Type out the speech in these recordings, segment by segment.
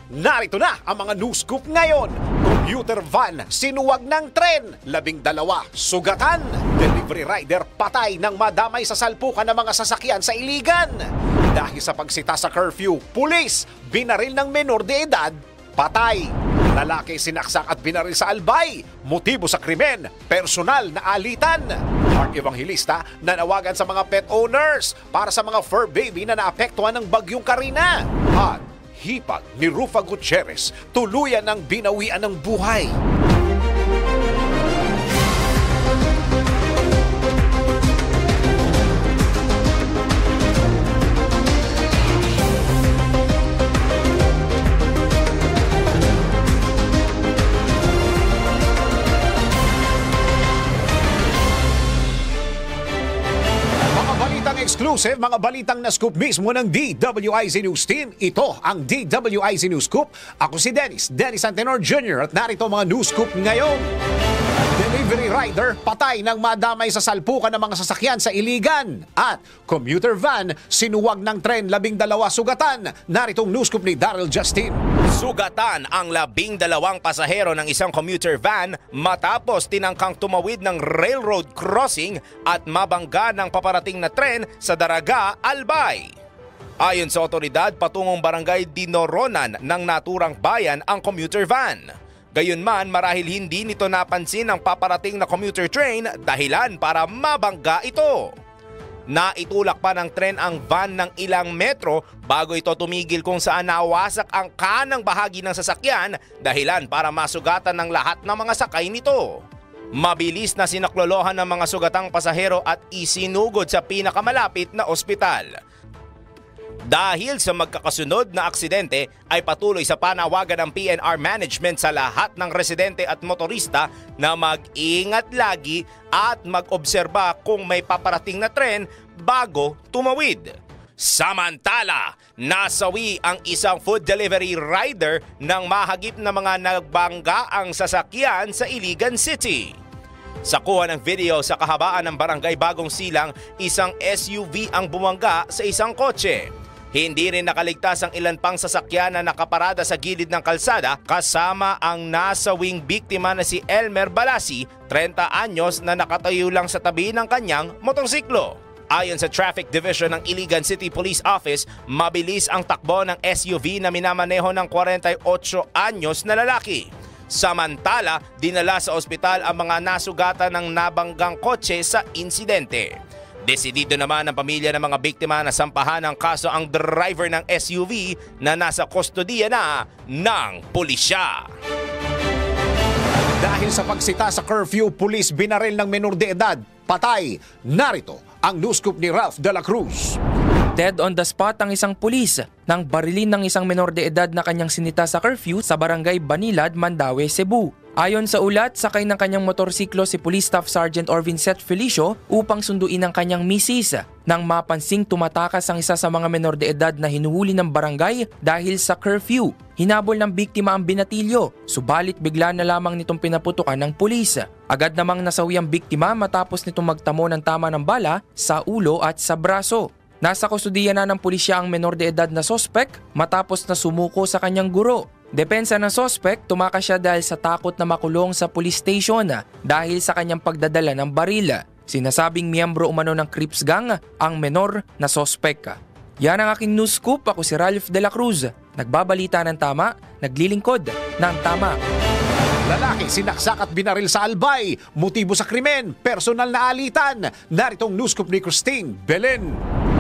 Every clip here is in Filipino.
Narito na ang mga news scoop ngayon. Commuter van, sinuwag ng tren, 12 sugatan. Delivery rider patay nang madamay sa salpukan ng mga sasakyan sa Iligan. Dahil sa pagsita sa curfew, pulis, binaril ng menor de edad, patay. Lalaki sinaksak at binaril sa Albay. Motibo sa krimen, personal na alitan. Park Evangelista nanawagan sa mga pet owners para sa mga fur baby na naapektuhan ng bagyong Karina. At hipag ni Rufa Gutierrez, tuluyan ng binawian ng buhay. Exclusive, mga balitang na-scoop mismo ng DWIZ News Team. Ito ang DWIZ News Scoop. Ako si Dennis Antenor Jr. at narito mga news scoop ngayon. Delivery rider patay nang madamay sa salpukan ng mga sasakyan sa Iligan. At commuter van, sinuwag ng tren, 12 sugatan. Naritong news scoop ni Daryl Justin. Sugatan ang 12 pasahero ng isang commuter van matapos tinangkang tumawid ng railroad crossing at mabangga ng paparating na tren sa Daraga, Albay. Ayon sa otoridad, patungong barangay Dinoronan ng naturang bayan ang commuter van. Gayunman, marahil hindi nito napansin ang paparating na commuter train dahilan para mabangga ito. Naitulak pa ng tren ang van ng ilang metro bago ito tumigil kung saan nawasak ang kanang bahagi ng sasakyan dahilan para masugatan ng lahat ng mga sakay nito. Mabilis na sinaklolohan ng mga sugatang pasahero at isinugod sa pinakamalapit na ospital. Dahil sa magkakasunod na aksidente ay patuloy sa panawagan ng PNR management sa lahat ng residente at motorista na mag-ingat lagi at mag-obserba kung may paparating na tren bago tumawid. Samantala, nasawi ang isang food delivery rider nang mahagip na mga nagbangga ang sasakyan sa Iligan City. Sa kuha ng video sa kahabaan ng barangay Bagong Silang, isang SUV ang bumangga sa isang kotse. Hindi rin nakaligtas ang ilan pang sasakyan na nakaparada sa gilid ng kalsada kasama ang nasawing biktima na si Elmer Balasi, 30 anyos na nakatayo lang sa tabi ng kanyang motorsiklo. Ayon sa Traffic Division ng Iligan City Police Office, mabilis ang takbo ng SUV na minamaneho ng 48 anyos na lalaki. Samantala, dinala sa ospital ang mga nasugatan ng nabanggang kotse sa insidente. Desidido naman ang pamilya ng mga biktima na sampahan ng kaso ang driver ng SUV na nasa kustodiya na ng pulisya. Dahil sa pagsita sa curfew, pulis binaril ng menor de edad, patay. Narito ang news scoop ni Ralph de la Cruz. Dead on the spot ang isang pulis nang barilin ng isang menor de edad na kanyang sinita sa curfew sa barangay Banilad, Mandaue, Cebu. Ayon sa ulat, sakay ng kanyang motorsiklo si Police Staff Sergeant Orvincet Felicio upang sunduin ang kanyang misis nang mapansing tumatakas ang isa sa mga menor de edad na hinuhuli ng barangay dahil sa curfew. Hinabol ng biktima ang binatilyo, subalit bigla na lamang nitong pinaputukan ng pulis. Agad namang nasawi ang biktima matapos nitong magtamo ng tama ng bala sa ulo at sa braso. Nasa kustudiya na ng pulisya ang menor de edad na sospek matapos na sumuko sa kanyang guro. Depensa ng sospek, tumakas siya dahil sa takot na makulong sa police station dahil sa kanyang pagdadala ng baril. Sinasabing miyembro umano ng Crips Gang ang menor na sospek. Yan ang aking news scoop. Ako si Ralph de la Cruz. Nagbabalita ng tama, naglilingkod ng tama. Lalaki sinaksak at binaril sa Albay. Motibo sa krimen, personal na alitan. Naritong news scoop ni Christine Belen.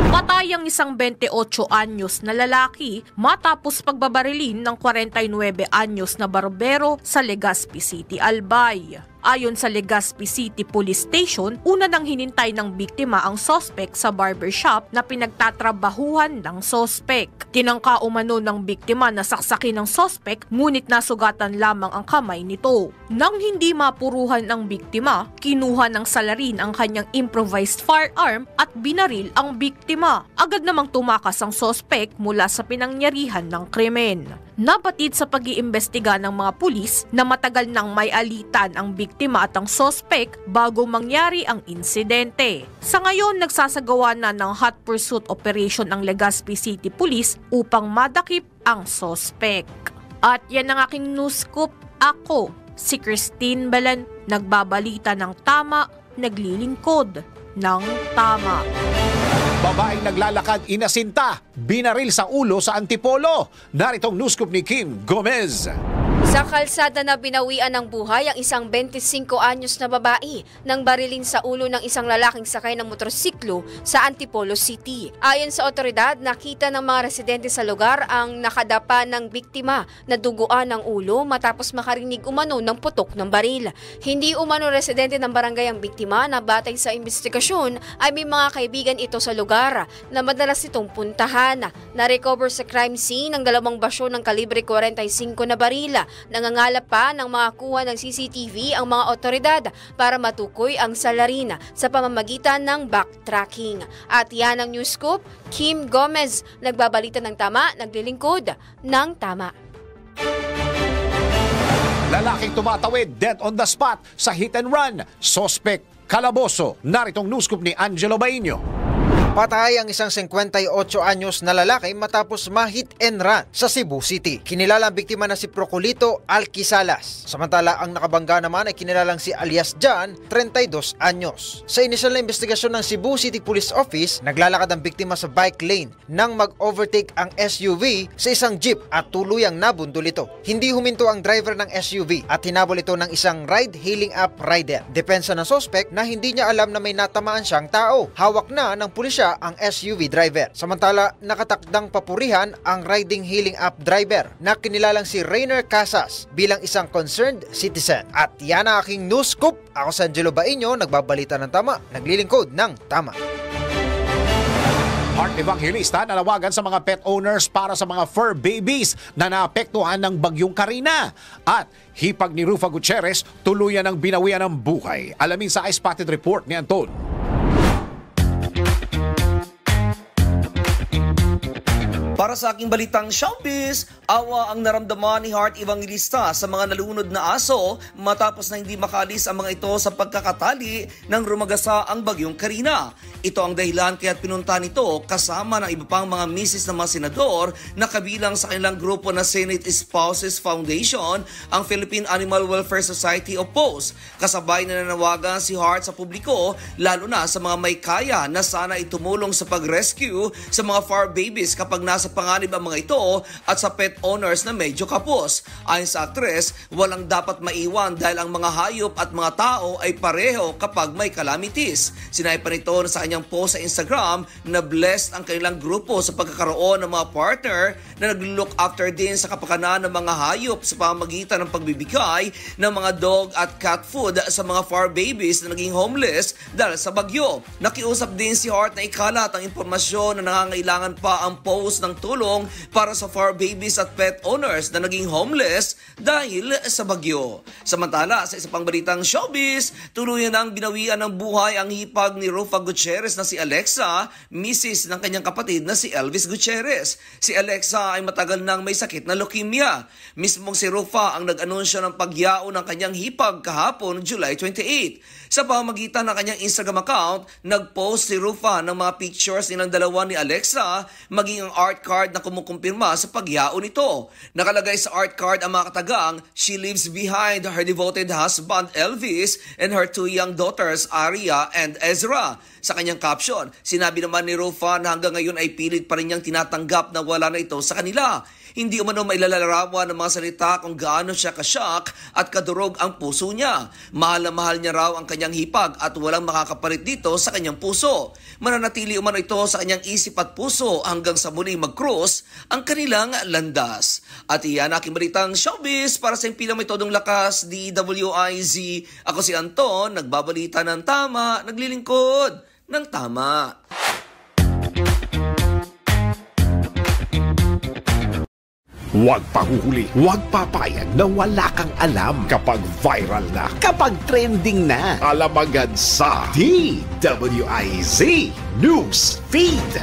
Patay ang isang 28 anyos na lalaki matapos pagbabarilin ng 49 anyos na barbero sa Legazpi City, Albay. Ayon sa Legazpi City Police Station, una nang hinintay ng biktima ang sospek sa barbershop na pinagtatrabahuhan ng sospek. Tinangka umano ng biktima na saksakin ng sospek ngunit nasugatan lamang ang kamay nito. Nang hindi mapuruhan ang biktima, kinuha ng salarin ang kanyang improvised firearm at binaril ang biktima. Agad namang tumakas ang sospek mula sa pinangyarihan ng krimen. Nabatid sa pag-iimbestiga ng mga pulis na matagal nang may alitan ang biktima at ang sospek bago mangyari ang insidente. Sa ngayon, nagsasagawa na ng hot pursuit operation ang Legazpi City Police upang madakip ang sospek. At yan ang aking news scoop. Ako, si Christine Belen, nagbabalita ng tama, naglilingkod ng tama. Babaeng naglalakad inasinta, binaril sa ulo sa Antipolo. Naritong news scoop ni Kim Gomez. Sa kalsada na binawian ng buhay ang isang 25 anyos na babae nang barilin sa ulo ng isang lalaking sakay ng motorsiklo sa Antipolo City. Ayon sa otoridad, nakita ng mga residente sa lugar ang nakadapa ng biktima na duguan ng ulo matapos makarinig umano ng putok ng baril. Hindi umano residente ng barangay ang biktima na batay sa investigasyon ay may mga kaibigan ito sa lugar na madalas itong puntahan. Na-recover sa crime scene ng 2 basyo ng kalibre 45 na baril. Nangangalap pa ng mga kuha ng CCTV ang mga otoridad para matukoy ang salarin sa pamamagitan ng backtracking. At yan ang news scoop, Kim Gomez, nagbabalita ng tama, naglilingkod ng tama. Lalaking tumatawid dead on the spot sa hit and run. Suspect kalaboso. Naritong news scoop ni Angelo Baino. Patay ang isang 58 anyos na lalaki matapos ma-hit and run sa Cebu City. Kinilala ang biktima na si Procolito Alquisalas. Samantala, ang nakabangga naman ay kinilalang si alias John, 32 anyos. Sa inisyal na investigasyon ng Cebu City Police Office, naglalakad ang biktima sa bike lane nang mag-overtake ang SUV sa isang jeep at tuluyang nabundol ito. Hindi huminto ang driver ng SUV at hinabol ito ng isang ride-hailing app rider. Depensa ng suspect na hindi niya alam na may natamaan siyang tao. Hawak na ng pulisya ang SUV driver. Samantala, nakatakdang papurihan ang riding-hailing app driver na kinilalang si Rainer Casas bilang isang concerned citizen. At yan ang aking news scoop. Ako si Angelo Baino, nagbabalita ng tama, naglilingkod ng tama. Heart Evangelista nanawagan sa mga pet owners para sa mga fur babies na naapektuhan ng bagyong Karina. At hipag ni Rufa Gutierrez, tuluyan ng binawian ng buhay. Alamin sa iSpotted Report ni Anton. Para sa aking balitang showbiz, awa ang naramdaman ni Heart Evangelista sa mga nalunod na aso matapos na hindi makalis ang mga ito sa pagkakatali ng rumagasa ang bagyong Karina. Ito ang dahilan kaya't pinunta nito kasama ng iba pang mga misis ng mga senador na kabilang sa kanilang grupo na Senate Spouses Foundation, ang Philippine Animal Welfare Society o POS. Kasabay na nanawagan si Heart sa publiko, lalo na sa mga may kaya na sana itumulong sa pag-rescue sa mga fur babies kapag nasa panganib ang mga ito at sa pet owners na medyo kapos. Ayon sa aktres, walang dapat maiwan dahil ang mga hayop at mga tao ay pareho kapag may calamities. Sinabi pa nito sa kanyang post sa Instagram na blessed ang kanilang grupo sa pagkakaroon ng mga partner na nag-look after din sa kapakanan ng mga hayop sa pamamagitan ng pagbibigay ng mga dog at cat food sa mga fur babies na naging homeless dahil sa bagyo. Nakiusap din si Heart na ikalat ang impormasyon na nangangailangan pa ang post ng tulong para sa fur babies at pet owners na naging homeless dahil sa bagyo. Samantala, sa isa pang balitang showbiz, tuluyan ang binawian ng buhay ang hipag ni Rufa Gutierrez na si Alexa, misis ng kanyang kapatid na si Elvis Gutierrez. Si Alexa ay matagal nang may sakit na leukemia. Mismong si Rufa ang nag-anunsyo ng pagyao ng kanyang hipag kahapon, July 28. Sa pamamagitan ng kanyang Instagram account, nag-post si Rufa ng mga pictures nilang dalawa ni Alexa, maging ang art card na kumukumpirma sa pagyao nito. Nakalagay sa art card ang mga katagang, "She leaves behind her devoted husband Elvis and her 2 young daughters Aria and Ezra." Sa kanyang caption, sinabi naman ni Rufa na hanggang ngayon ay pilit pa rin niyang tinatanggap na wala na ito sa kanila. Hindi umano mailalarawan ng mga salita kung gaano siya kasyak at kadurog ang puso niya. Mahal na mahal niya raw ang kanyang hipag at walang makakapalit dito sa kanyang puso. Mananatili umano ito sa kanyang isip at puso hanggang sa muling mag-cross ang kanilang landas. At iyan aking balitang showbiz para sa impilang may todong lakas, DWIZ. Ako si Anton, nagbabalita ng tama, naglilingkod ng tama. Huwag pahuhuli, huwag papayag na wala kang alam kapag viral na, kapag trending na. Alam agad sa DWIZ News Feed.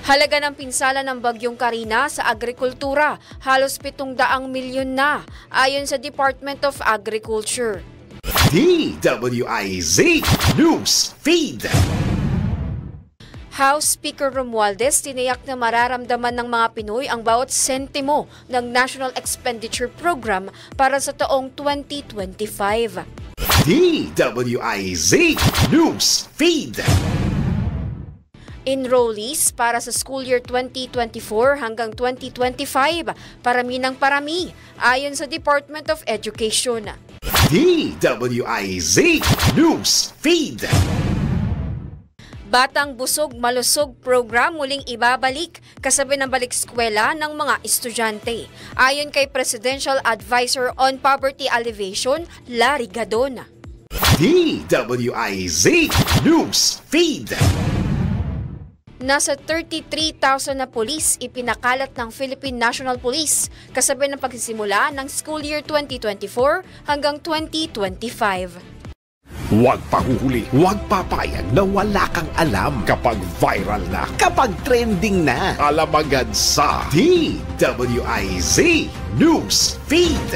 Halaga ng pinsala ng bagyong Karina sa agrikultura, halos 700 milyon na, ayon sa Department of Agriculture. DWIZ News Feed. House Speaker Romualdez tiniyak na mararamdaman ng mga Pinoy ang bawat sentimo ng National Expenditure Program para sa taong 2025. DWIZ News Feed. Enrollees para sa school year 2024 hanggang 2025, parami ng parami, ayon sa Department of Education. DWIZ News Feed. Batang Busog Malusog program muling ibabalik kasabay ng balik eskwela ng mga estudyante. Ayon kay Presidential Advisor on Poverty Alleviation, Larry Gadon. DWIZ News Feed. Nasa 33,000 na pulis ipinakalat ng Philippine National Police kasabay ng pagsisimula ng school year 2024 hanggang 2025. Huwag pahuhuli, huwag papayag na wala kang alam kapag viral na, kapag trending na. Alam agad sa DWIZ News Feed.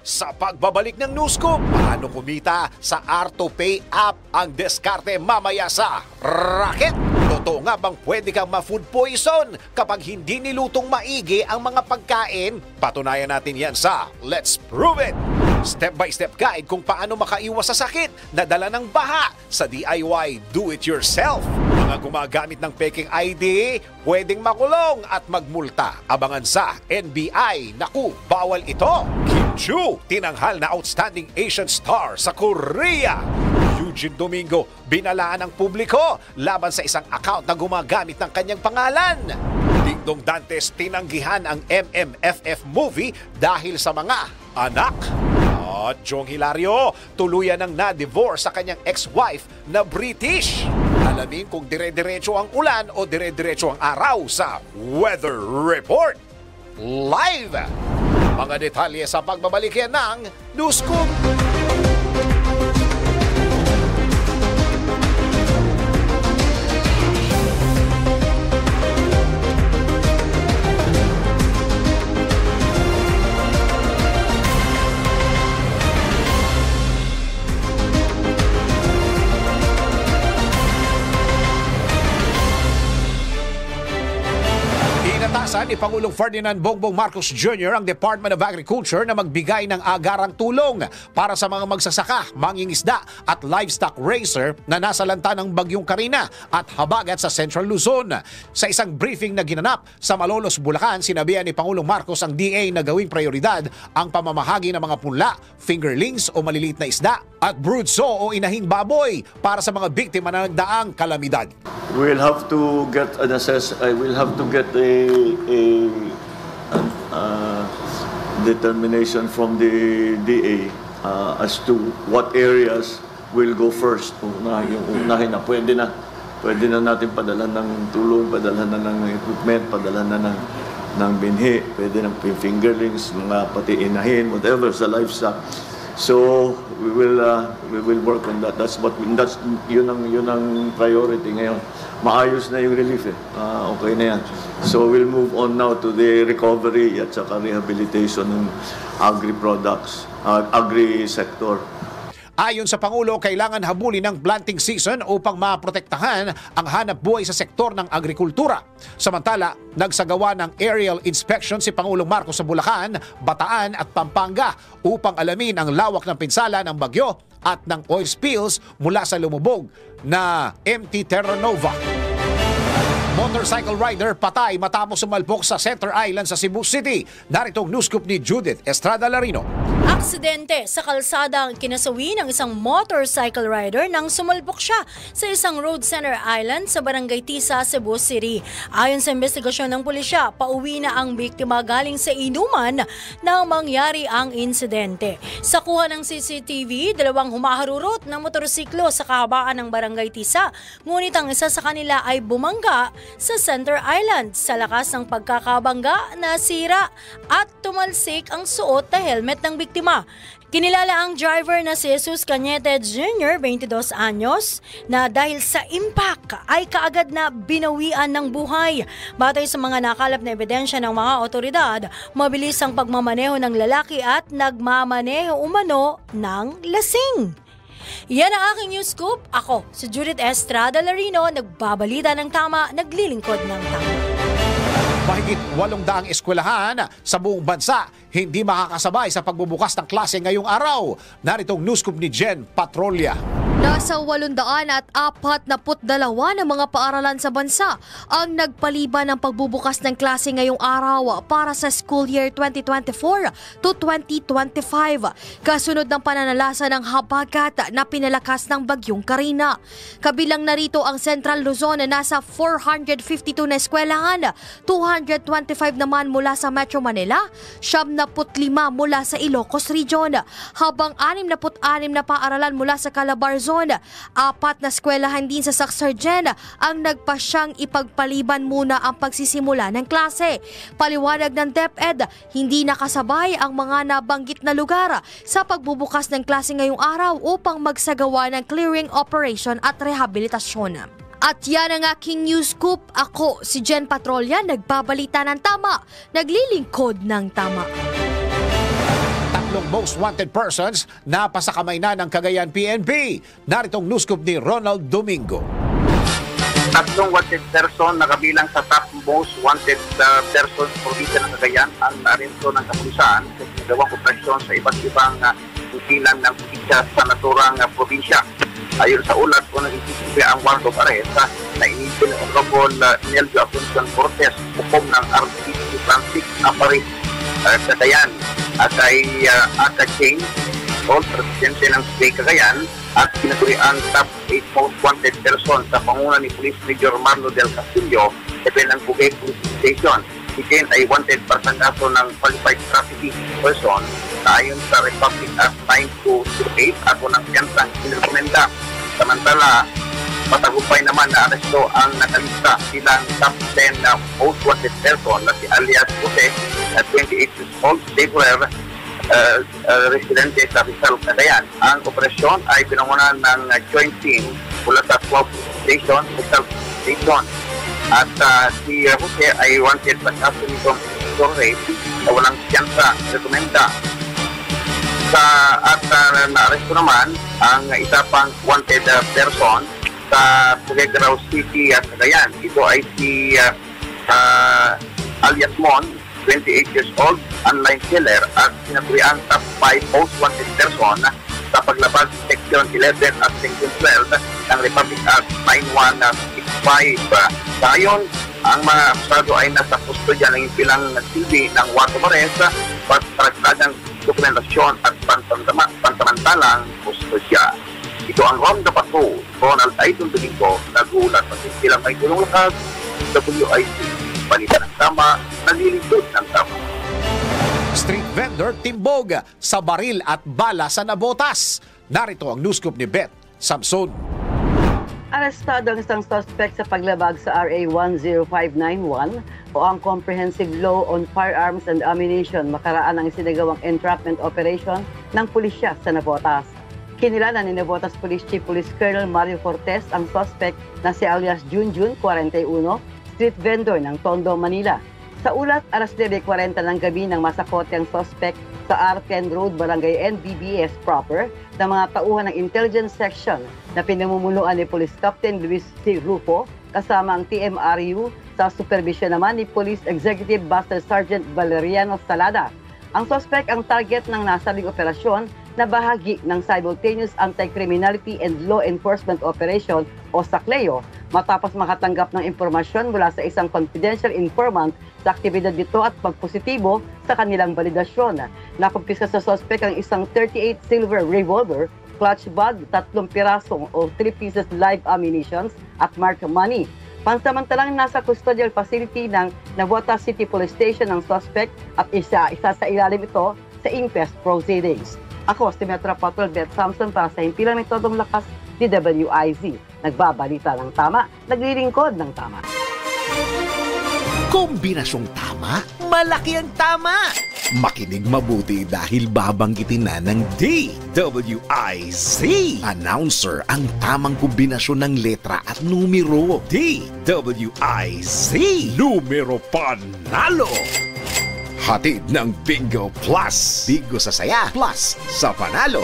Sa pagbabalik ng Newscoop, paano kumita sa R2Pay app ang diskarte mamaya sa Racket? Totoo nga bang pwede kang ma-food poison kapag hindi nilutong maigi ang mga pagkain? Patunayan natin yan sa Let's Prove It! Step-by-step guide kung paano makaiwas sa sakit na dala ng baha sa DIY Do-It-Yourself. Mga gumagamit ng peking ID, pwedeng makulong at magmulta. Abangan sa NBI. Naku, bawal ito! Kim Chu, tinanghal na outstanding Asian star sa Korea. Eugene Domingo, binalaan ng publiko laban sa isang account na gumagamit ng kanyang pangalan. Dingdong Dantes, tinanggihan ang MMFF movie dahil sa mga anak. At Jong Hilario, tuluyan ng na-divorce sa kanyang ex-wife na British. Alamin kung dire-diretso ang ulan o dire-diretso ang araw sa Weather Report. Live! Mga detalye sa pagbabalik yan ng Newscoop. Inatasan ni Pangulong Ferdinand Bongbong Marcos Jr. ang Department of Agriculture na magbigay ng agarang tulong para sa mga magsasaka, mangingisda at livestock raiser na nasalanta ng Bagyong Karina at habagat sa Central Luzon. Sa isang briefing na ginanap sa Malolos, Bulacan, sinabihan ni Pangulong Marcos ang DA na gawing prioridad ang pamamahagi ng mga punla, fingerlings o maliliit na isda at broodso o inahing baboy para sa mga biktima ng nagdaang kalamidad. We'll have to get an we'll have to get a determination from the DA as to what areas will go first. Unahin na. Pwede na natin padala ng tulong, padala na ng equipment, padala na ng binhi, pwede ng fingerlings, mga pati inahin, whatever sa livestock. So we will work on that. Yun ang priority ngayon. Maayos na yung relief okay na yan. So we'll move on now to the recovery at saka rehabilitation ng agri-products, agri-sector. Ayon sa Pangulo, kailangan habulin ng planting season upang maprotektahan ang hanap buhay sa sektor ng agrikultura. Samantala, nagsagawa ng aerial inspection si Pangulong Marcos sa Bulacan, Bataan at Pampanga upang alamin ang lawak ng pinsala ng bagyo at ng oil spills mula sa lumubog na MT Terra Nova. Motorcycle rider patay matapos sumalpok sa Center Island sa Cebu City. Narito ang newscoop ni Judith Estrada Larino. Aksidente sa kalsada ang kinasawi ng isang motorcycle rider nang sumalpok siya sa isang road center island sa Barangay Tisa, Cebu City. Ayon sa investigasyon ng pulisya, pauwi na ang biktima galing sa inuman nang mangyari ang insidente. Sa kuha ng CCTV, dalawang humaharurot ng motorsiklo sa kahabaan ng Barangay Tisa, ngunit ang isa sa kanila ay bumangga sa Center Island. Sa lakas ng pagkakabangga, nasira at tumalsik ang suot na helmet ng biktima. Kinilala ang driver na si Jesus Cañete Jr., 22 anyos, na dahil sa impact ay kaagad na binawian ng buhay. Batay sa mga nakalap na ebidensya ng mga otoridad, mabilis ang pagmamaneho ng lalaki at nagmamaneho umano ng lasing. Yan ang aking news scoop. Ako, si Judith Estrada Larino, nagbabalita ng tama, naglilingkod ng tama. Mahigit 800 eskwelahan sa buong bansa hindi makakasabay sa pagbubukas ng klase ngayong araw. Naritong news scoop ni Jen Patrolya. Nasa 842 ng mga paaralan sa bansa ang nagpaliban ng pagbubukas ng klase ngayong araw para sa school year 2024 to 2025. Kasunod ng pananalasa ng habagat na pinalakas ng bagyong Karina. Kabilang narito ang Central Luzon na nasa 452 na eskwelahan, 225 naman mula sa Metro Manila, 75 mula sa Ilocos Region, habang 66 na paaralan mula sa Calabar Zone. 4 na eskwelahan din sa Sacsargen ang nagpasyang ipagpaliban muna ang pagsisimula ng klase. Paliwanag ng DepEd, hindi nakasabay ang mga nabanggit na lugar sa pagbubukas ng klase ngayong araw upang magsagawa ng clearing operation at rehabilitasyon. At yan ang aking news scoop. Ako, si Jen Patrolya, nagbabalita ng tama, naglilingkod ng tama. Tatlong most wanted persons na pasakamay na ng Cagayan PNP. Naritong news scoop ni Ronald Domingo. Tatlong wanted person na kabilang sa top most wanted persons probinsya ng Cagayan ang narinto ng kapulisan sa ginagawang operasyon sa iba't ibang isilan ng probinsya sa naturang probinsya. Ayon sa ulat po nag-isisipya ang warrant of arrest na inipin ng Honorable Nelvio Asuncion Cortez, hukom ng RTC Francis Aparis Cagayan at ay Aka Chain, all presidente ng State Cagayan at pinaturi ang top 8 most wanted person sa panguna ni Police Major Marlo del Castillo sa Penang Bugay Police Station. Si Ken ay wanted para sa kaso ng qualified trafficking person na ayon sa Republic Act 9208 at unang piyansang inirekomenda. Samantala, matagumpay naman na aresto ang nakalista silang top 10 na most wanted person na si alias Jose, 28 years old, laborer, residente sa Rizal, Cagayan. Ang operasyon ay pinangunahan ng joint team mula sa 12 station, Rizal Station. At si Jose ay wanted sa kaso nitong rape na walang siyansa, rekomenda. At na-aresto naman ang isa pang wanted person sa Tuguegarao City at Cagayan. Ito ay si alias Mon, 28 years old, online seller at sinaturi ang top 5 most wanted person sa paglabag sa Section 11 at Section 12 ng Republic Act 9165. Sa ngayon, ang mga akusado ay nasa kustodya ng ipilang TV ng warrant of arrest at karagdagang dokumentasyon at pansamantalang kustodya. Ito ang Ronda Pato, Ronald Aydon Domingo, nagulat sa silang may tulong lakas, WIC, balita ng tama, naglilingkod ng tama. Street vendor timbog sa baril at bala sa nabotas. Narito ang news scoop ni Beth Samson. Arestado ang isang suspect sa paglabag sa RA 10591 o ang Comprehensive Law on Firearms and Ammunition makaraan ang isinagawang entrapment operation ng pulisya sa Navotas. Kinilala ni Navotas Police Chief Police Colonel Mario Cortez ang suspect na si alias Junjun, 41, street vendor ng Tondo, Manila. Sa ulat, alas 9:40 ng gabi nang masakote ang suspect sa R10 Road, Barangay NBBS proper ng mga tauhan ng Intelligence Section na pinamumuluan ni Police Captain Luis C. Rufo kasama ang TMRU sa supervision naman ni Police Executive Master Sergeant Valeriano Salada. Ang suspect ang target ng nasabing operasyon na bahagi ng Simultaneous Anti-Criminality and Law Enforcement Operation o SACLEO matapos makatanggap ng impormasyon mula sa isang confidential informant sa aktibidad nito at pagpositibo sa kanilang validasyon. Nakumpiska sa suspect ang isang 38 silver revolver, clutch bag, 3 pirasong o 3 pieces live ammunitions at marked money. Pansamantalang nasa custodial facility ng Navotas City Police Station ang suspect at isa sa ilalim ito sa inquest proceedings. Ako si Metro Patrol Beth Samson para sa himpilang metodong lakas ni WIZ. Nagbabalita ng tama, naglilingkod ng tama. Kombinasyong tama, malaki ang tama. Makinig mabuti dahil babanggitin na ng DWIZ. Announcer ang tamang kombinasyon ng letra at numero. DWIZ. Numero panalo. Hatid ng Bingo Plus. Bingo sa saya, plus sa panalo.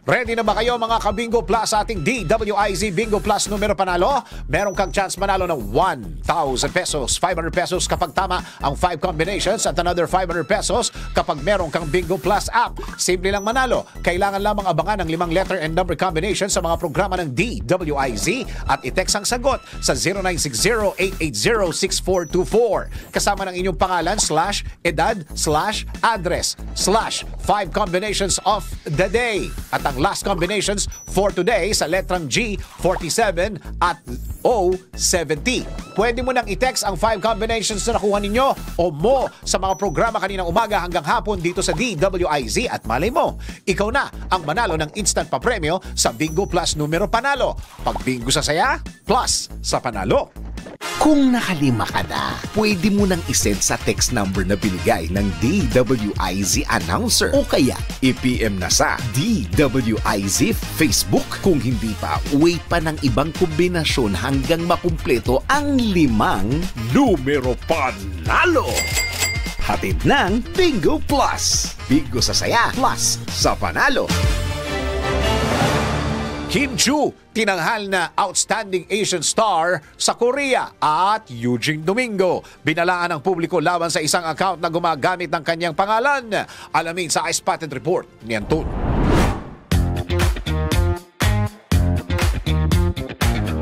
Ready na ba kayo mga ka-Bingo Plus sa ating DWIZ Bingo Plus numero panalo? Meron kang chance manalo ng 1,000 pesos, 500 pesos kapag tama ang 5 combinations at another 500 pesos kapag meron kang Bingo Plus app. Simple lang manalo. Kailangan lamang abangan ang 5 letter and number combination sa mga programa ng DWIZ at i-text ang sagot sa 0960-880-6424. Kasama ng inyong pangalan / edad / address / 5 combinations of the day. At ang last combinations for today sa letrang G, 47 at O, 70. Pwede mo nang i-text ang 5 combinations na nakuha ninyo o mo sa mga programa kaninang umaga hanggang hapon dito sa DWIZ at malay mo, ikaw na ang manalo ng instant papremyo sa Bingo Plus numero panalo. Pag bingo sa saya, plus sa panalo. Kung nakalima ka na, pwede mo nang isend sa text number na binigay ng DWIZ announcer o kaya i-PM na sa DWIZ Facebook. Kung hindi pa, wait pa ng ibang kombinasyon hanggang makumpleto ang 5 numero panalo. Hatid ng Bingo Plus. Bingo sa saya, plus sa panalo. Kim Chu, tinanghal na Outstanding Asian Star sa Korea at Eugene Domingo. Binalaan ng publiko laban sa isang account na gumagamit ng kanyang pangalan. Alamin sa iSpotted Report ni Anton.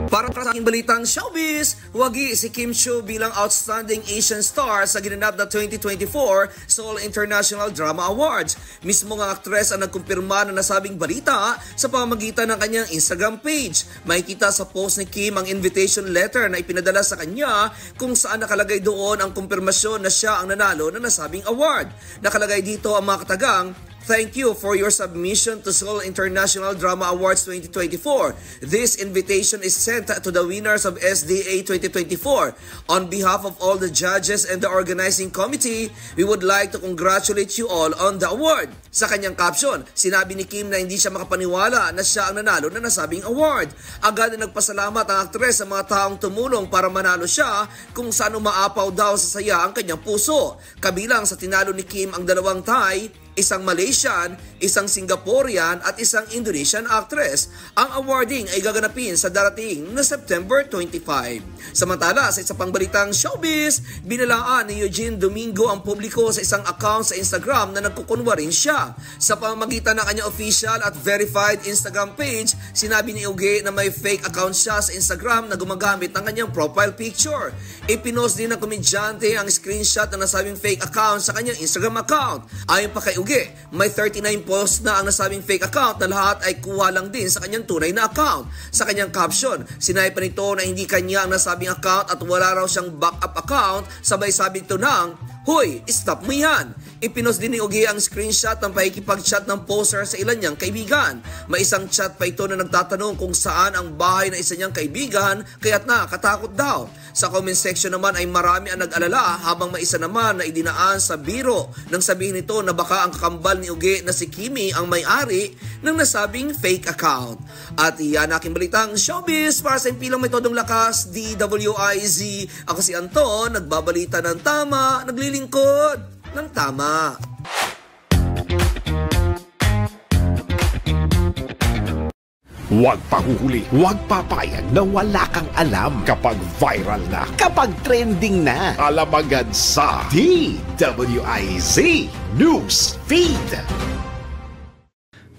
Para sa aking balitang showbiz, wagi si Kim Chiu bilang Outstanding Asian Star sa ginanap na 2024 Seoul International Drama Awards. Mismo ang aktres ang nagkumpirma na nasabing balita sa pamamagitan ng kanyang Instagram page. Makikita sa post ni Kim ang invitation letter na ipinadala sa kanya kung saan nakalagay doon ang kumpirmasyon na siya ang nanalo na nasabing award. Nakalagay dito ang mga katagang, "Thank you for your submission to Seoul International Drama Awards 2024. This invitation is sent to the winners of SDA 2024. On behalf of all the judges and the organizing committee, we would like to congratulate you all on the award." Sa kanyang caption, sinabi ni Kim na hindi siya makapaniwala na siya ang nanalo na nasabing award. Agad na nagpasalamat ang aktres sa mga taong tumulong para manalo siya kung saan umaapaw daw sa saya ang kanyang puso. Kabilang sa tinalo ni Kim ang 2 Thai, isang Malaysian, isang Singaporean at isang Indonesian actress. Ang awarding ay gaganapin sa darating na September 25. Samantala, sa isa pang balitang showbiz, binalaan ni Eugene Domingo ang publiko sa isang account sa Instagram na nagkukunwa rin siya. Sa pamamagitan ng kanyang official at verified Instagram page, sinabi ni Uge na may fake account siya sa Instagram na gumagamit ng kanyang profile picture. Ipinost din ng komedyante ang screenshot ng nasabing fake account sa kanyang Instagram account. Ayon pa kay Uge, may 39 posts na ang nasabing fake account na lahat ay kuha lang din sa kanyang tunay na account. Sa kanyang caption, sinabi pa nito na hindi kanya ang nasabing account at wala raw siyang backup account, sabay sabi ito ng, "Hoy, stop mo yan." Ipinost din ni Uge ang screenshot ng pakikipag-chat ng poster sa ilan niyang kaibigan. May isang chat pa ito na nagtatanong kung saan ang bahay ng isa niyang kaibigan kaya't nakakatakot daw. Sa comment section naman ay marami ang nag-alala habang may isa naman na idinaan sa biro nang sabihin nito na baka ang kakambal ni Uge na si Kimi ang may-ari ng nasabing fake account. At iyan aking balitang showbiz para sa impilang may todong lakas, DWIZ. Ako si Anton, nagbabalita ng tama, naglilingkod ng tama. Huwag pahuhuli, huwag papayag na wala kang alam kapag viral na, kapag trending na. Alam agad sa DWIZ News Feed.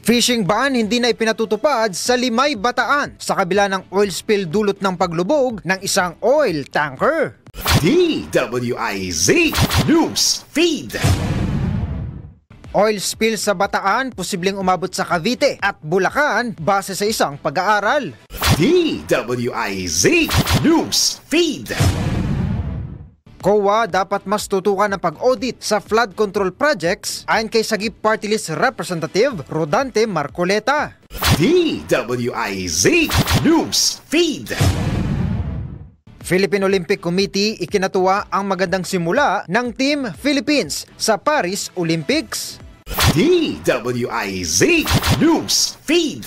Fishing ban hindi na ipinatutupad sa Limay, Bataan sa kabila ng oil spill dulot ng paglubog ng isang oil tanker. DWIZ News Feed. Oil spill sa Bataan, posibleng umabot sa Cavite at Bulacan base sa isang pag-aaral. DWIZ News Feed. COA dapat mas tutukan ng pag-audit sa flood control projects ayon kay Sagip Party List Representative Rodante Marcoleta. DWIZ News Feed. Philippine Olympic Committee ikinatuwa ang magandang simula ng Team Philippines sa Paris Olympics. DWIZ News Feed.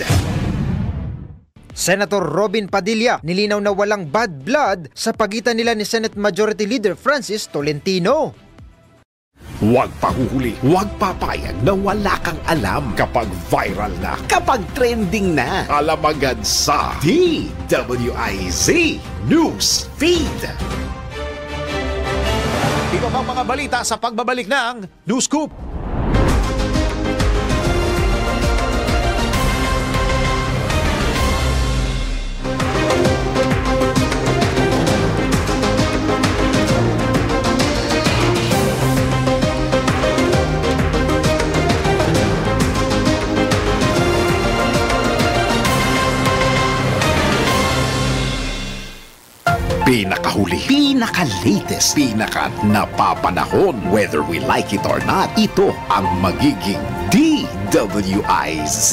Senator Robin Padilla nilinaw na walang bad blood sa pagitan nila ni Senate Majority Leader Francis Tolentino. Huwag pahuhuli, huwag papayag na wala kang alam kapag viral na, kapag trending na. Alam agad sa DWIZ News Feed. Ito ang mga balita sa pagbabalik ng News Scoop. Pinakahuli, pinaka-latest, pinaka-napapanahon. Whether we like it or not, ito ang magiging DWIZ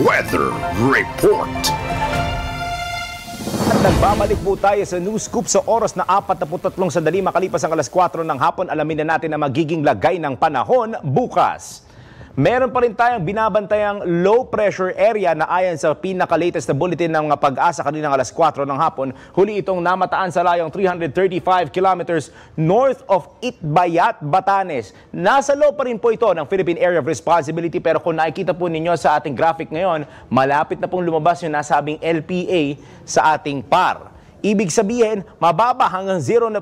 Weather Report. At nagbabalik po tayo sa News Scoop sa oras na 43 sandali makalipas ang alas 4 ng hapon. Alamin na natin ang magiging lagay ng panahon bukas. Meron pa rin tayong binabantayang low pressure area na ayon sa pinaka-latest na bulletin ng Pag-asa kaninang alas 4 ng hapon. Huli itong namataan sa layong 335 kilometers north of Itbayat, Batanes. Nasa low pa rin po ito ng Philippine Area of Responsibility, pero kung nakikita po ninyo sa ating graphic ngayon, malapit na pong lumabas yung nasabing LPA sa ating PAR. Ibig sabihin, mababa hanggang 0%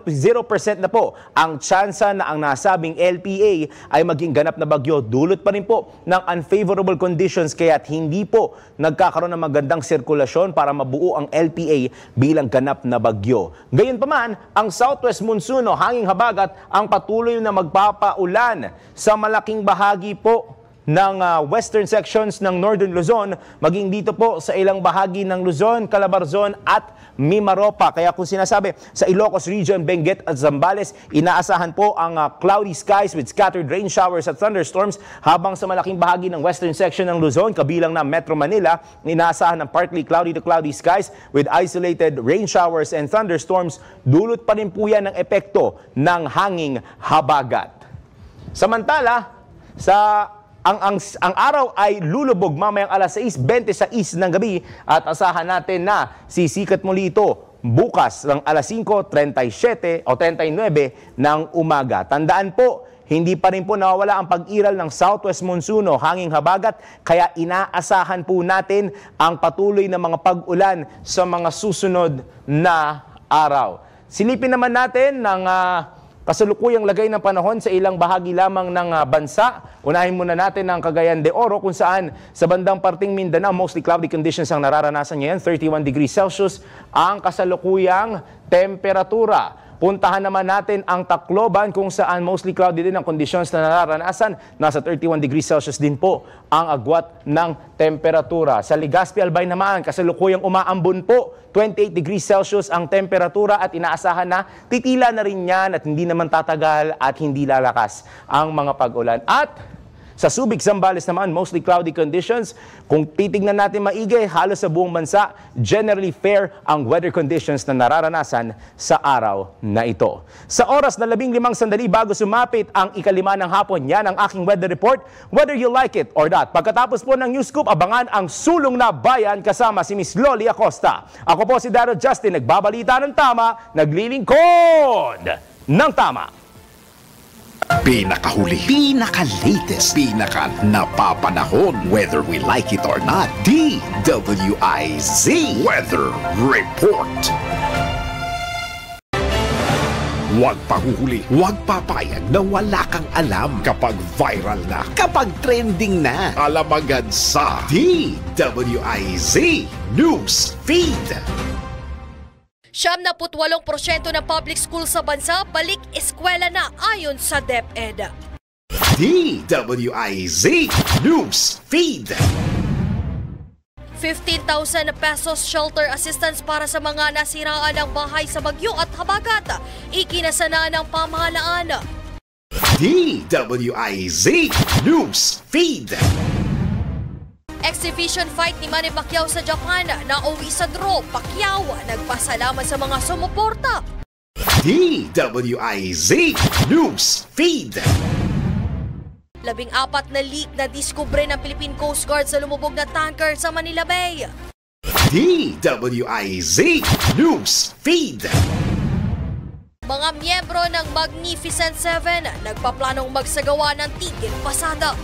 na po ang tsansa na ang nasabing LPA ay maging ganap na bagyo. Dulot pa rin po ng unfavorable conditions kaya't hindi po nagkakaroon ng magandang sirkulasyon para mabuo ang LPA bilang ganap na bagyo. Gayunpaman, ang southwest monsoon o hanging habagat ang patuloy na magpapaulan sa malaking bahagi po ng western sections ng Northern Luzon, maging dito po sa ilang bahagi ng Luzon, Calabarzon at Mimaropa. Kaya kung sinasabi sa Ilocos Region, Benguet at Zambales, inaasahan po ang cloudy skies with scattered rain showers at thunderstorms, habang sa malaking bahagi ng western section ng Luzon, kabilang na Metro Manila, inaasahan ng partly cloudy to cloudy skies with isolated rain showers and thunderstorms. Dulot pa rin po yan ng epekto ng hanging habagat. Samantala, ang araw ay lulubog mamayang alas 6:26 ng gabi at asahan natin na sisikat muli ito bukas ng alas 5:37 o 39 ng umaga. Tandaan po, hindi pa rin po nawawala ang pag-iral ng southwest monsoon o hanging habagat, kaya inaasahan po natin ang patuloy na mga pag-ulan sa mga susunod na araw. Silipin naman natin ng kasalukuyang lagay ng panahon sa ilang bahagi lamang ng bansa. Unahin muna natin ang Cagayan de Oro, kung saan sa bandang parting Mindanao, mostly cloudy conditions ang nararanasan ngayon. 31 degrees Celsius ang kasalukuyang temperatura. Puntahan naman natin ang Tacloban, kung saan mostly cloudy din ang conditions na nararanasan. Nasa 31 degrees Celsius din po ang agwat ng temperatura. Sa Legazpi, Albay naman, kasalukuyang umaambon po. 28 degrees Celsius ang temperatura at inaasahan na titila na rin yan at hindi naman tatagal at hindi lalakas ang mga pag-ulan. At sa Subic, Zambales naman, mostly cloudy conditions. Kung titignan natin maigi, halos sa buong bansa, generally fair ang weather conditions na nararanasan sa araw na ito. Sa oras na 15 sandali bago sumapit ang 5 ng hapon, yan ang aking weather report, whether you like it or not. Pagkatapos po ng News Scoop, abangan ang Sulong na Bayan kasama si Miss Loli Acosta. Ako po si Daro Justin, nagbabalita ng tama, naglilingkod ng tama. Pinakahuli, pinaka-latest, pinaka-napapanahon. Whether we like it or not, DWIZ Weather Report. Huwag pahuhuli, huwag papayag na wala kang alam kapag viral na, kapag trending na. Alam agad sa DWIZ News Feed. 78% ng public school sa bansa balik eskwela na ayon sa DepEd. DWIZ News Feed. 15,000 pesos shelter assistance para sa mga nasiraan ng bahay sa bagyo at habagat. Ikinasana ng pamahalaan. DWIZ News Feed. Exhibition fight ni Manny Pacquiao sa Japan na uwi sa draw. Pacquiao nagpasalamat sa mga sumuporta. DWIZ News Feed. 14 na leak na diskubre ng Philippine Coast Guard sa lumubog na tanker sa Manila Bay. DWIZ News Feed. mga miyembro ng Magnificent Seven nagpaplanong magsagawa ng tigil pasada.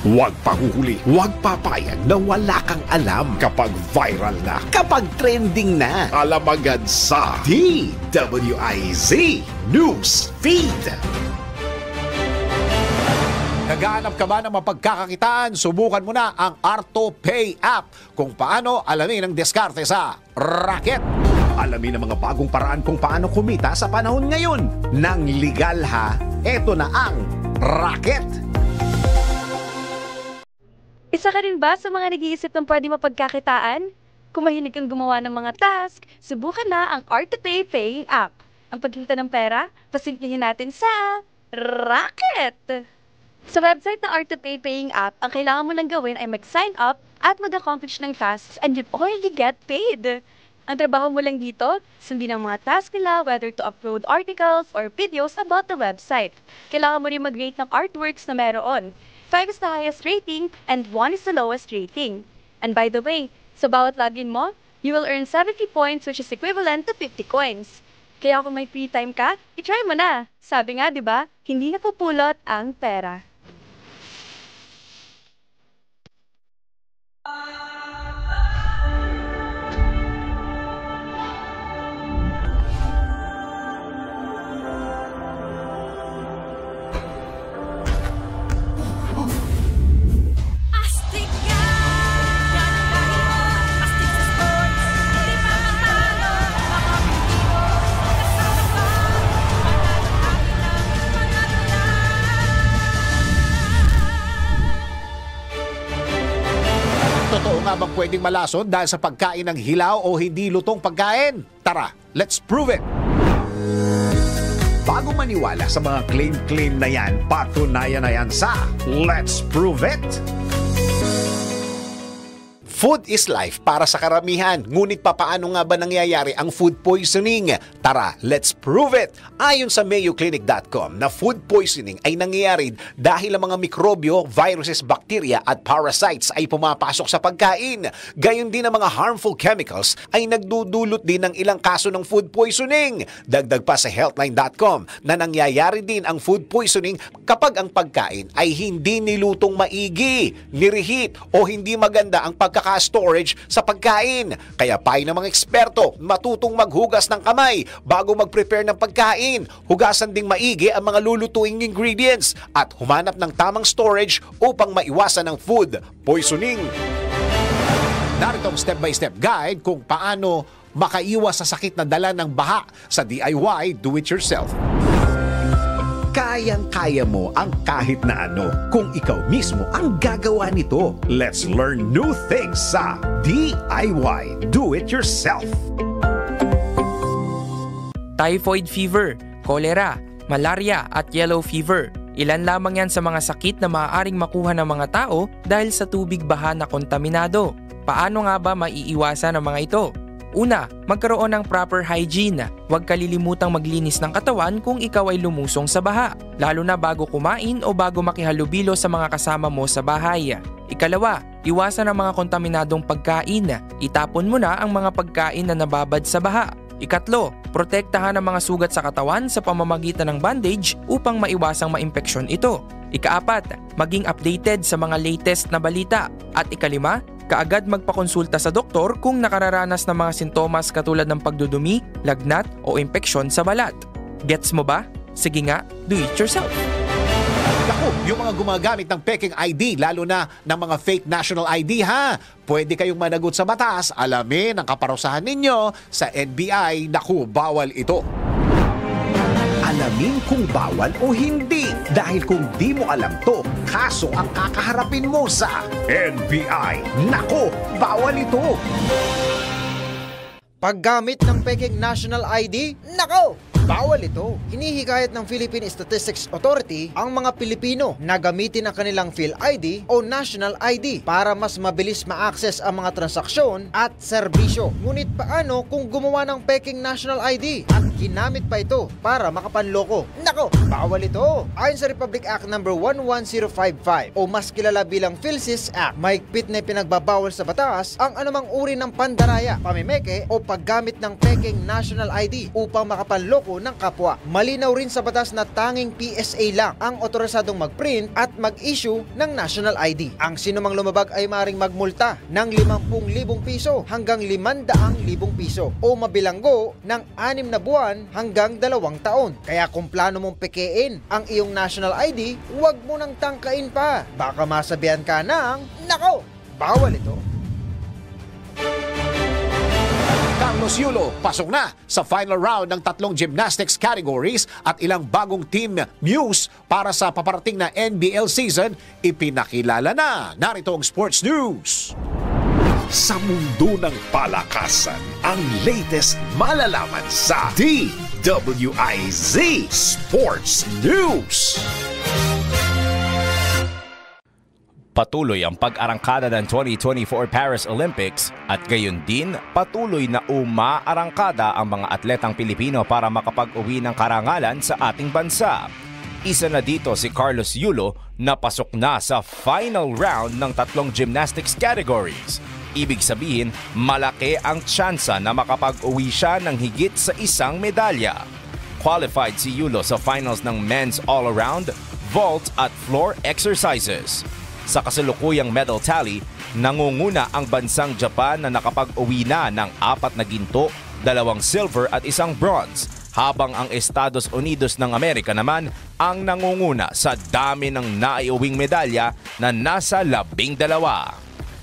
Huwag pahuhuli, huwag papayag na wala kang alam kapag viral na, kapag trending na. Alam agad sa DWIZ News Feed. Naghahanap ka ba ng mapagkakakitaan? Subukan mo na ang ArtoPay app kung paano alamin ang diskarte sa raket. Alamin ang mga bagong paraan kung paano kumita sa panahon ngayon. Nang legal ha, eto na ang raket. Isa ka rin ba sa mga nag-iisip ng pwede mapagkakitaan? Kung mahilig kang gumawa ng mga task, subukan na ang ArtoPay Paying app. Ang pagkita ng pera, pasimplihin natin sa raket! Sa website ng ArtoPay Paying app, ang kailangan mo lang gawin ay mag-sign up at mag-accomplish ng tasks and you'll already get paid. Ang trabaho mo lang dito, sundin ang mga tasks nila whether to upload articles or videos about the website. Kailangan mo rin mag-rate ng artworks na meron. 5 is the highest rating and 1 is the lowest rating. And by the way, sa bawat login mo, you will earn 70 points which is equivalent to 50 coins. Kaya kung may free time ka, i-try mo na. Sabi nga, di ba, hindi napupulot ang pera. Totoo nga bang pwedeng malason dahil sa pagkain ng hilaw o hindi lutong pagkain? Tara, let's prove it! Bago maniwala sa mga claim na yan, patunayan na yan sa Let's Prove It! Food is life para sa karamihan. Ngunit papaano nga ba nangyayari ang food poisoning? Tara, let's prove it! Ayon sa MayoClinic.com na food poisoning ay nangyayari dahil ang mga mikrobyo, viruses, bacteria at parasites ay pumapasok sa pagkain. Gayon din ang mga harmful chemicals ay nagdudulot din ng ilang kaso ng food poisoning. Dagdag pa sa Healthline.com na nangyayari din ang food poisoning kapag ang pagkain ay hindi nilutong maigi, nireheat o hindi maganda ang storage sa pagkain. Kaya payo ng mga eksperto, matutong maghugas ng kamay bago mag-prepare ng pagkain. Hugasan ding maigi ang mga lulutuing ingredients at humanap ng tamang storage upang maiwasan ang food poisoning. Narito ang step-by-step guide kung paano makaiwas sa sakit na dala ng baha sa DIY Do-It-Yourself. Kayang-kaya mo ang kahit na ano kung ikaw mismo ang gagawa nito. Let's learn new things sa DIY Do-It-Yourself. Typhoid fever, cholera, malaria at yellow fever. Ilan lamang yan sa mga sakit na maaaring makuha ng mga tao dahil sa tubig baha na kontaminado. Paano nga ba maiiwasan ang mga ito? Una, magkaroon ng proper hygiene. Huwag kalilimutang maglinis ng katawan kung ikaw ay lumusong sa baha, lalo na bago kumain o bago makihalubilo sa mga kasama mo sa bahay. Ikalawa, iwasan ang mga kontaminadong pagkain. Itapon mo na ang mga pagkain na nababad sa baha. Ikatlo, protektahan ang mga sugat sa katawan sa pamamagitan ng bandage upang maiwasang maimpeksyon ito. Ikaapat, maging updated sa mga latest na balita. At ikalima, kaagad magpakonsulta sa doktor kung nakararanas ng mga sintomas katulad ng pagdudumi, lagnat o impeksyon sa balat. Gets mo ba? Sige nga, do it yourself. Naku, yung mga gumagamit ng peking ID, lalo na ng mga fake national ID ha. Pwede kayong managot sa batas, alamin ang kaparusahan ninyo sa NBI. Naku, bawal ito. Alamin kung bawal o hindi. Dahil kung di mo alam to, kaso ang kakaharapin mo sa NBI. Nako, bawal ito. Paggamit ng peking national ID, nako, bawal ito. Hinihikayat ng Philippine Statistics Authority ang mga Pilipino na gamitin ang kanilang PhilID o National ID para mas mabilis ma-access ang mga transaksyon at serbisyo. Ngunit paano kung gumawa ng peking national ID? At ginamit pa ito para makapanloko. Nako, bawal ito. Ayon sa Republic Act No. 11055 o mas kilala bilang PhilSys Act, mahigpit na pinagbabawal sa batas ang anumang uri ng pandaraya, pamimeke o paggamit ng peking national ID upang makapanloko ng kapwa. Malinaw rin sa batas na tanging PSA lang ang otorisadong mag-print at mag-issue ng national ID. Ang sinumang lumabag ay maring magmulta ng 50,000 piso hanggang 500,000 piso o mabilanggo ng 6 na buwan hanggang 2 taon. Kaya kung plano mong pekein ang iyong national ID, huwag mo nang tangkain pa. Baka masabihan ka ng, nako, bawal ito. Carlos Yulo, pasok na sa final round ng 3 gymnastics categories at ilang bagong team news para sa paparating na NBL season. Ipinakilala na. Narito ang sports news. Sa mundo ng palakasan, ang latest malalaman sa DWIZ Sports News. Patuloy ang pag-arangkada ng 2024 Paris Olympics at gayon din patuloy na umaarangkada ang mga atletang Pilipino para makapag-uwi ng karangalan sa ating bansa. Isa na dito si Carlos Yulo na pasok na sa final round ng 3 gymnastics categories. Ibig sabihin, malaki ang tsansa na makapag-uwi siya ng higit sa 1 medalya. Qualified si Yulo sa finals ng men's all-around, vault at floor exercises. Sa kasalukuyang medal tally, nangunguna ang bansang Japan na nakapag-uwi na ng 4 na ginto, 2 silver at 1 bronze, habang ang Estados Unidos ng Amerika naman ang nangunguna sa dami ng naiuwing medalya na nasa 12.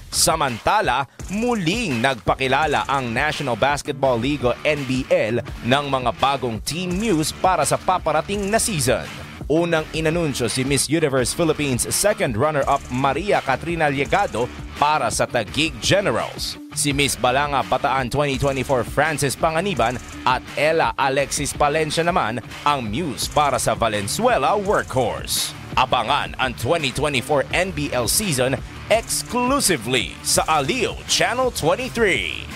Samantala, muling nagpakilala ang National Basketball League o NBL ng mga bagong team news para sa paparating na season. Unang inanunsyo si Miss Universe Philippines second runner-up Maria Katrina Llegado para sa Taguig Generals. Si Miss Balanga Bataan 2024 Francis Panganiban at Ella Alexis Palencia naman ang muse para sa Valenzuela Workhorse. Abangan ang 2024 NBL season exclusively sa Aliw Channel 23.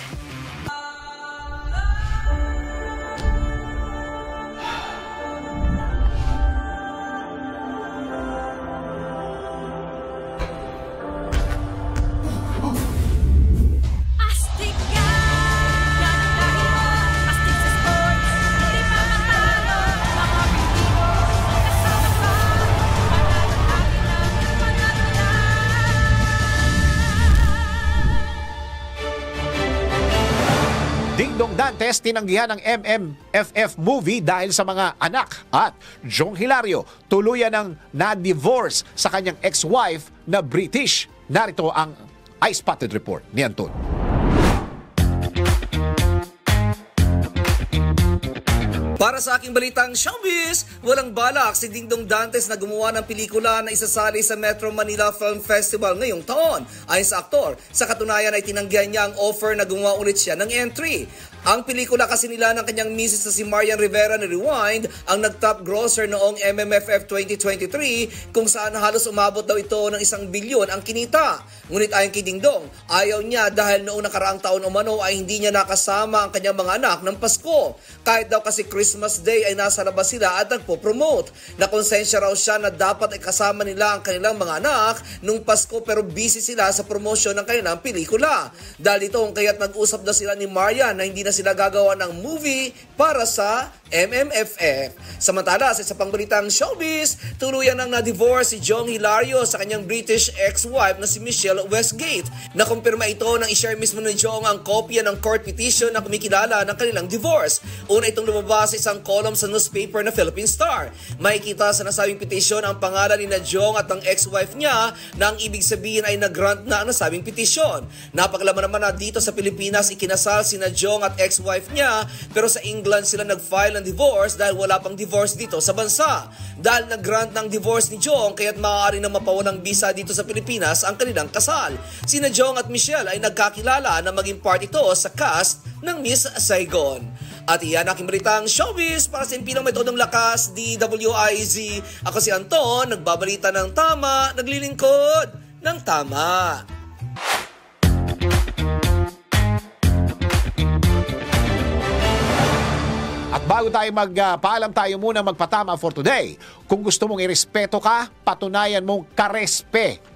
Dingdong Dantes tinanggihan ng MMFF movie dahil sa mga anak at Jong Hilario tuluyan ng na-divorce sa kanyang ex-wife na British. Narito ang iSpotted report ni Anton. Para sa aking balitang showbiz, walang balak si Dingdong Dantes na gumawa ng pelikula na isasali sa Metro Manila Film Festival ngayong taon. Ayon sa aktor, sa katunayan ay tinanggihan niya ang offer na gumawa ulit siya ng entry. Ang pelikula kasi nila ng kanyang misis na si Marian Rivera ni Rewind ang nag-top grosser noong MMFF 2023 kung saan halos umabot daw ito ng 1 bilyon ang kinita. Ngunit ayon kay Dingdong, ayaw niya dahil noong nakaraang taon umano ay hindi niya nakasama ang kanyang mga anak ng Pasko. Kahit daw kasi Christmas Day ay nasa labas sila at nagpo-promote. Nakonsensya raw siya na dapat ay kasama nila ang kanilang mga anak nung Pasko pero busy sila sa promosyon ng kanilang pelikula. Dahil ito kaya't nag-usap na sila ni Marian na hindi na sila gagawa ng movie para sa MMFF. Samantala, sa isa pang balitang showbiz, tuluyan nang na-divorce si Jong Hilario sa kanyang British ex-wife na si Michelle Westgate. Nakumpirma ito nang i-share mismo ni Jong ang kopya ng court petition na kumikilala ng kanilang divorce. Una itong lumabas sa isang column sa newspaper na Philippine Star. Makikita sa nasabing petition ang pangalan ni Jong at ang ex-wife niya na ang ibig sabihin ay nag-grant na ang nasabing petition. Napaglaman naman na dito sa Pilipinas ikinasal si Jong at ex-wife niya pero sa England sila nag-file ng divorce dahil wala pang divorce dito sa bansa. Dahil nag-grant ng divorce ni Jong kaya't maaari na mapawalang bisa dito sa Pilipinas ang kanilang kasal. Sina Jong at Michelle ay nagkakilala na maging part ito sa cast ng Miss Saigon. At iyan aking balitang showbiz para sa impinang metodong lakas, DWIZ. Ako si Anton, nagbabalita ng tama, naglilingkod ng tama. At bago tayo magpaalam, tayo muna magpatama for today. Kung gusto mong irespeto ka, patunayan mong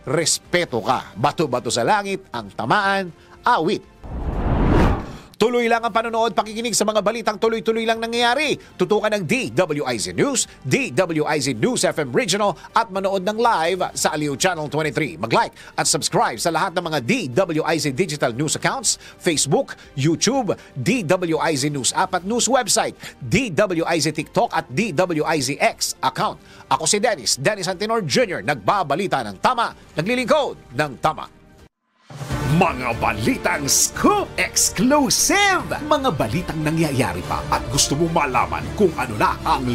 respeto ka. Bato-bato sa langit, ang tamaan, awit. Tuloy lang ang panonood, pakikinig sa mga balitang tuloy-tuloy lang nangyayari. Tutukan ng DWIZ News, DWIZ News FM Regional at manood ng live sa Aliw Channel 23. Mag-like at subscribe sa lahat ng mga DWIZ Digital News accounts, Facebook, YouTube, DWIZ News app at news website, DWIZ TikTok at DWIZX account. Ako si Dennis Antinor Jr., nagbabalita ng tama, naglilingkod ng tama. Mga balitang scoop exclusive! Mga balitang nangyayari pa at gusto mo malaman kung ano na ang